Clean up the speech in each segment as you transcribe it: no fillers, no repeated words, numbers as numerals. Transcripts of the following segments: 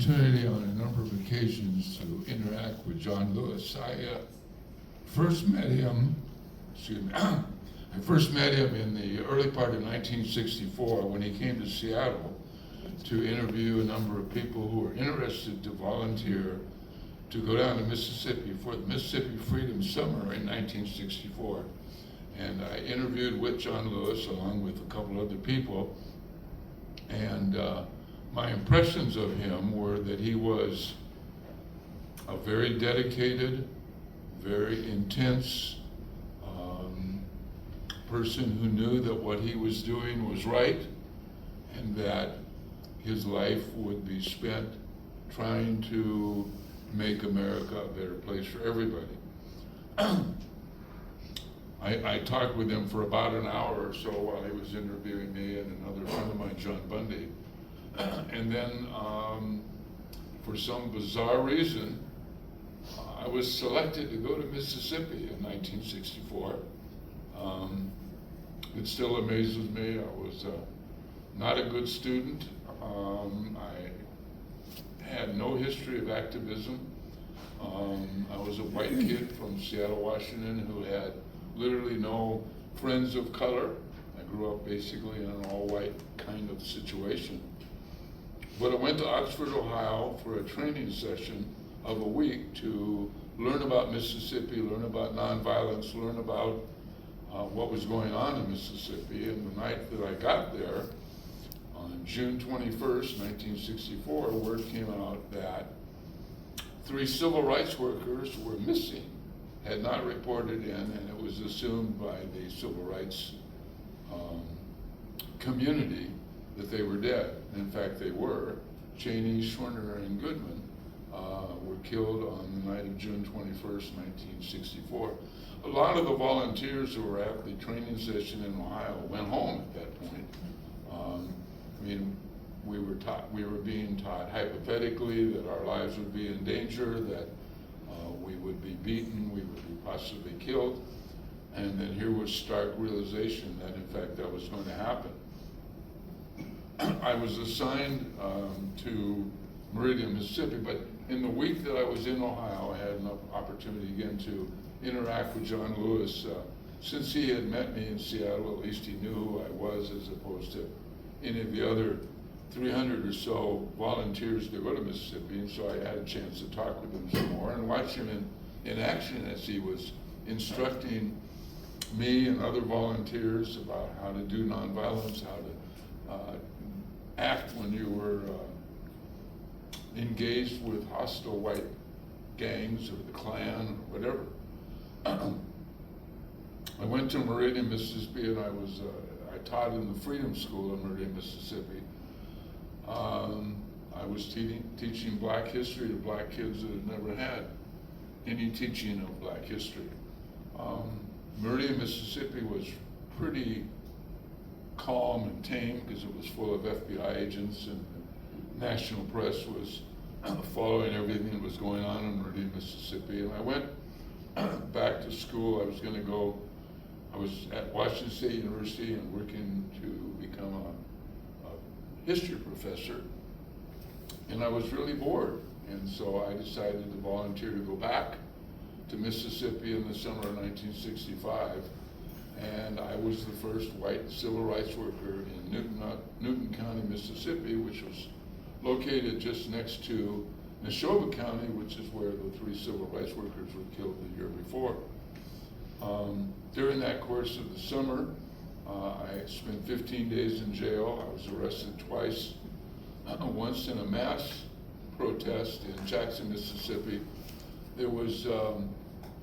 opportunity on a number of occasions to interact with John Lewis. I first met him, I first met him in the early part of 1964 when he came to Seattle to interview a number of people who were interested to volunteer to go down to Mississippi for the Mississippi Freedom Summer in 1964. And I interviewed with John Lewis along with a couple other people, and my impressions of him were that he was a very dedicated, very intense person who knew that what he was doing was right and that his life would be spent trying to make America a better place for everybody. I talked with him for about an hour or so while he was interviewing me and another friend of mine, John Bundy. And then, for some bizarre reason, I was selected to go to Mississippi in 1964. It still amazes me. I was not a good student. I had no history of activism. I was a white kid from Seattle, Washington, who had literally no friends of color. I grew up basically in an all-white kind of situation. But I went to Oxford, Ohio for a training session of a week to learn about Mississippi, learn about nonviolence, learn about what was going on in Mississippi. And the night that I got there, on June 21st, 1964, word came out that 3 civil rights workers were missing, had not reported in, and it was assumed by the civil rights community that they were dead. In fact, they were. Cheney, Schwerner, and Goodman were killed on the night of June 21st, 1964. A lot of the volunteers who were at the training session in Ohio went home at that point. We were being taught hypothetically that our lives would be in danger, that we would be beaten, we would be possibly killed, and then here was stark realization that in fact that was going to happen. I was assigned to Meridian, Mississippi, but in the week that I was in Ohio, I had an opportunity again to interact with John Lewis. Since he had met me in Seattle, at least he knew who I was, as opposed to any of the other 300 or so volunteers to go to Mississippi, and so I had a chance to talk with him some more and watch him in action as he was instructing me and other volunteers about how to do nonviolence, how to act when you were engaged with hostile white gangs or the Klan or whatever. I went to Meridian, Mississippi, and I taught in the Freedom School in Meridian, Mississippi. I was teaching black history to black kids that had never had any teaching of black history. Meridian, Mississippi was pretty calm and tame because it was full of FBI agents, and the national press was following everything that was going on in Meridian, Mississippi. And I went back to school. I was at Washington State University and working to become a history professor, and I was really bored, and so I decided to volunteer to go back to Mississippi in the summer of 1965, and I was the first white civil rights worker in Newton County, Mississippi, which was located just next to Neshoba County, which is where the 3 civil rights workers were killed the year before. During that course of the summer, I spent 15 days in jail. I was arrested twice, once in a mass protest in Jackson, Mississippi. There was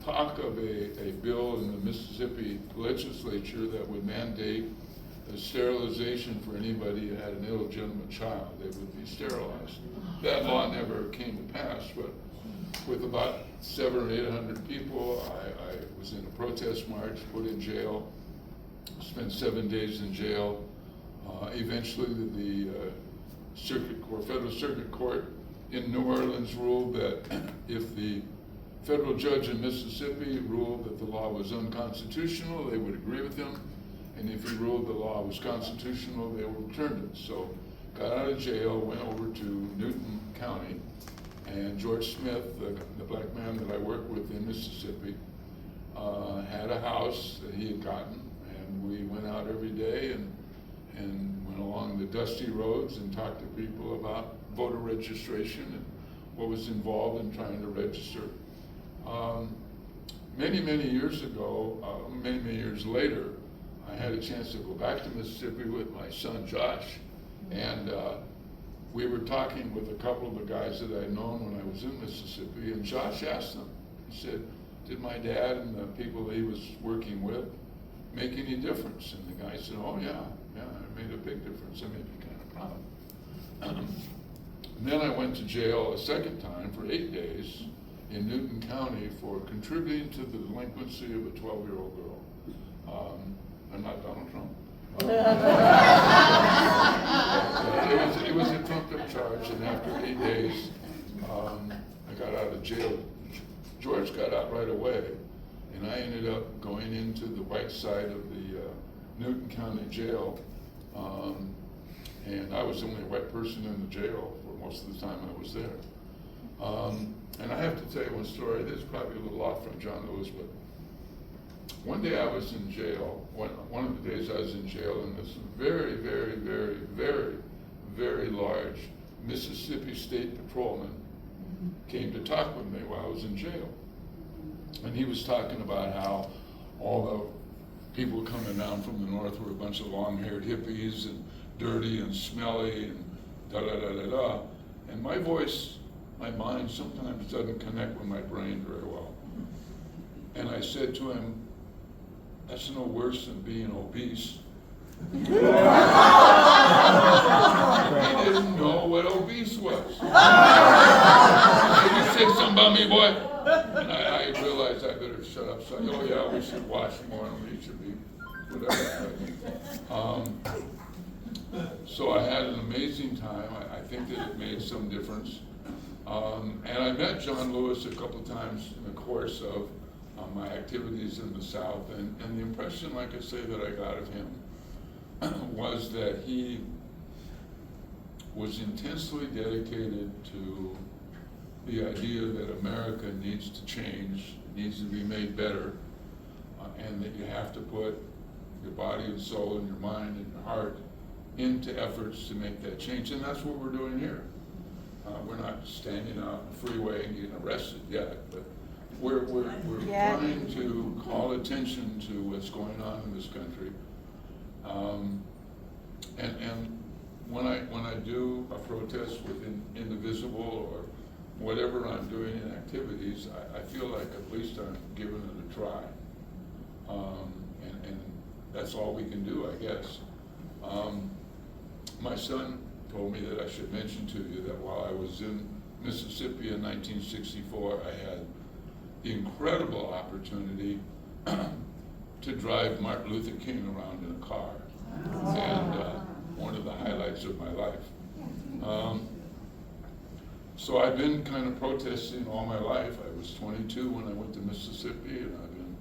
talk of a bill in the Mississippi legislature that would mandate a sterilization for anybody who had an illegitimate child. They would be sterilized. That law never came to pass, but with about 700 or 800 people, I was in a protest march, put in jail, spent 7 days in jail. Eventually, the Federal Circuit Court in New Orleans ruled that if the federal judge in Mississippi ruled that the law was unconstitutional, they would agree with him, and if he ruled the law was constitutional, they overturned it. So got out of jail, went over to Newton County, and George Smith, the black man that I worked with in Mississippi, had a house that he had gotten, and we went out every day and went along the dusty roads and talked to people about voter registration and what was involved in trying to register. Many years ago, many years later, I had a chance to go back to Mississippi with my son Josh, and we were talking with a couple of the guys that I'd known when I was in Mississippi, and Josh asked them, he said, did my dad and the people that he was working with make any difference? And the guy said, oh yeah, it made a big difference. It made me kind of proud. And then I went to jail a second time for 8 days in Newton County for contributing to the delinquency of a 12-year-old girl. I'm not Donald Trump. It was a trumped-up charge, and after 8 days, I got out of jail. George got out right away, and I ended up going into the white side of the Newton County jail, and I was the only white person in the jail for most of the time I was there. And I have to tell you one story. This is probably a little off from John Lewis, but one day I was in jail, one of the days I was in jail, and this very large Mississippi State Patrolman came to talk with me while I was in jail. And he was talking about how all the people coming down from the north were a bunch of long-haired hippies and dirty and smelly and da-da-da-da-da. And my voice, my mind sometimes doesn't connect with my brain very well. And I said to him, that's no worse than being obese. He didn't know what obese was. You said something about me, boy? And I realized I better shut up. So, oh yeah, we should watch more and we should be whatever. So I had an amazing time. I think that it made some difference. And I met John Lewis a couple times in the course of my activities in the South, and the impression, like I say, that I got of him was that he was intensely dedicated to the idea that America needs to change, needs to be made better, and that you have to put your body and soul and your mind and your heart into efforts to make that change. And that's what we're doing here. We're not standing out on the freeway and getting arrested yet, but we're trying to call attention to what's going on in this country. And when I do a protest with Indivisible or whatever I'm doing in activities, I feel like at least I'm giving it a try. And that's all we can do, I guess. My son told me that I should mention to you that while I was in Mississippi in 1964, I had the incredible opportunity to drive Martin Luther King around in a car. And one of the highlights of my life. So I've been kind of protesting all my life. I was 22 when I went to Mississippi, and I've been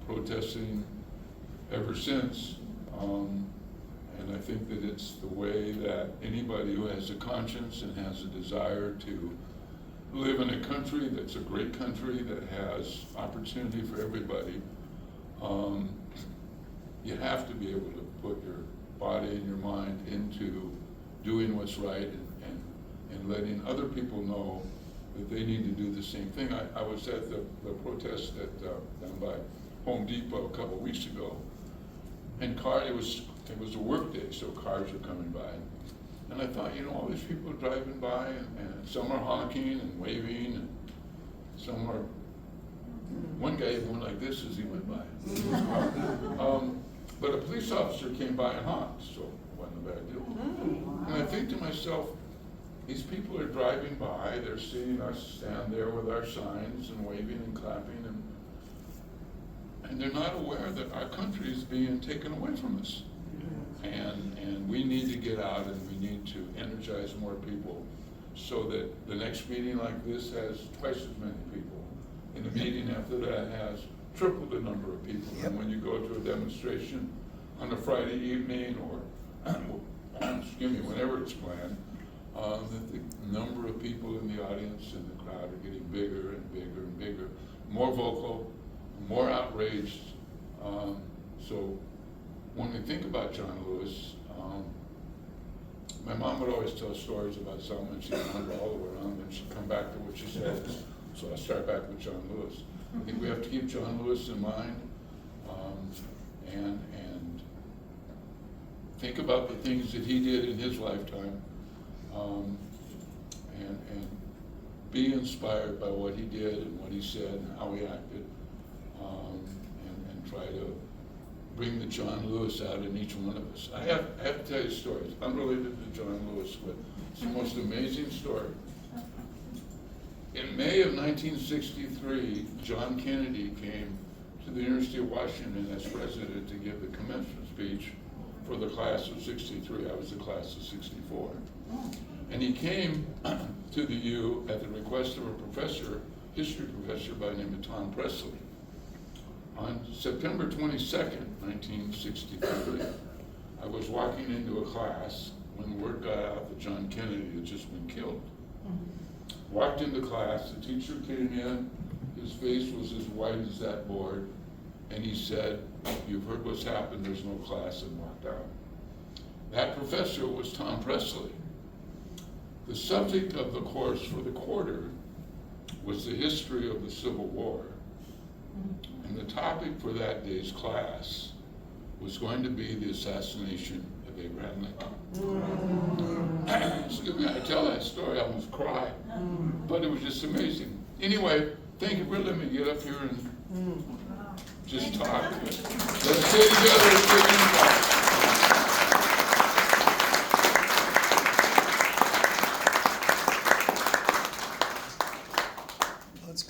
protesting ever since. And I think that it's the way that anybody who has a conscience and has a desire to live in a country that's a great country that has opportunity for everybody, you have to be able to put your body and your mind into doing what's right and letting other people know that they need to do the same thing. I was at the protest down by Home Depot a couple weeks ago, and it was a work day, so cars are coming by. And I thought, all these people are driving by, and some are honking and waving, and some are, one guy even went like this as he went by. But a police officer came by and honked, so it wasn't a bad deal. And I think to myself, these people are driving by, they're seeing us stand there with our signs and waving and clapping, and they're not aware that our country is being taken away from us. And we need to get out, and we need to energize more people so that the next meeting like this has twice as many people. And the meeting after that has triple the number of people. Yep. And when you go to a demonstration on a Friday evening or excuse me, whenever it's planned, that the number of people in the audience and the crowd are getting bigger and bigger and bigger, more vocal, more outraged. So when we think about John Lewis, my mom would always tell stories about Selma, and she'd wander all the way around, and she'd come back to what she said. So I start back with John Lewis. I think we have to keep John Lewis in mind, and think about the things that he did in his lifetime, and be inspired by what he did and what he said and how he acted, and try to bring the John Lewis out in each one of us. I have to tell you stories unrelated to John Lewis, but it's the most amazing story. In May of 1963, John Kennedy came to the University of Washington as president to give the commencement speech for the class of '63. I was the class of '64. And he came to the U at the request of a professor, history professor by the name of Tom Presley. On September 22nd, 1963, I was walking into a class when word got out that John Kennedy had just been killed. Walked into class, the teacher came in, his face was as white as that board, and he said, "You've heard what's happened, there's no class," and walked out. That professor was Tom Presley. The subject of the course for the quarter was the history of the Civil War. And the topic for that day's class was going to be the assassination of Abraham Lincoln. Excuse me, I tell that story, I almost cry, but it was just amazing. Anyway, thank you for letting me get up here and just talk. Let's stay together.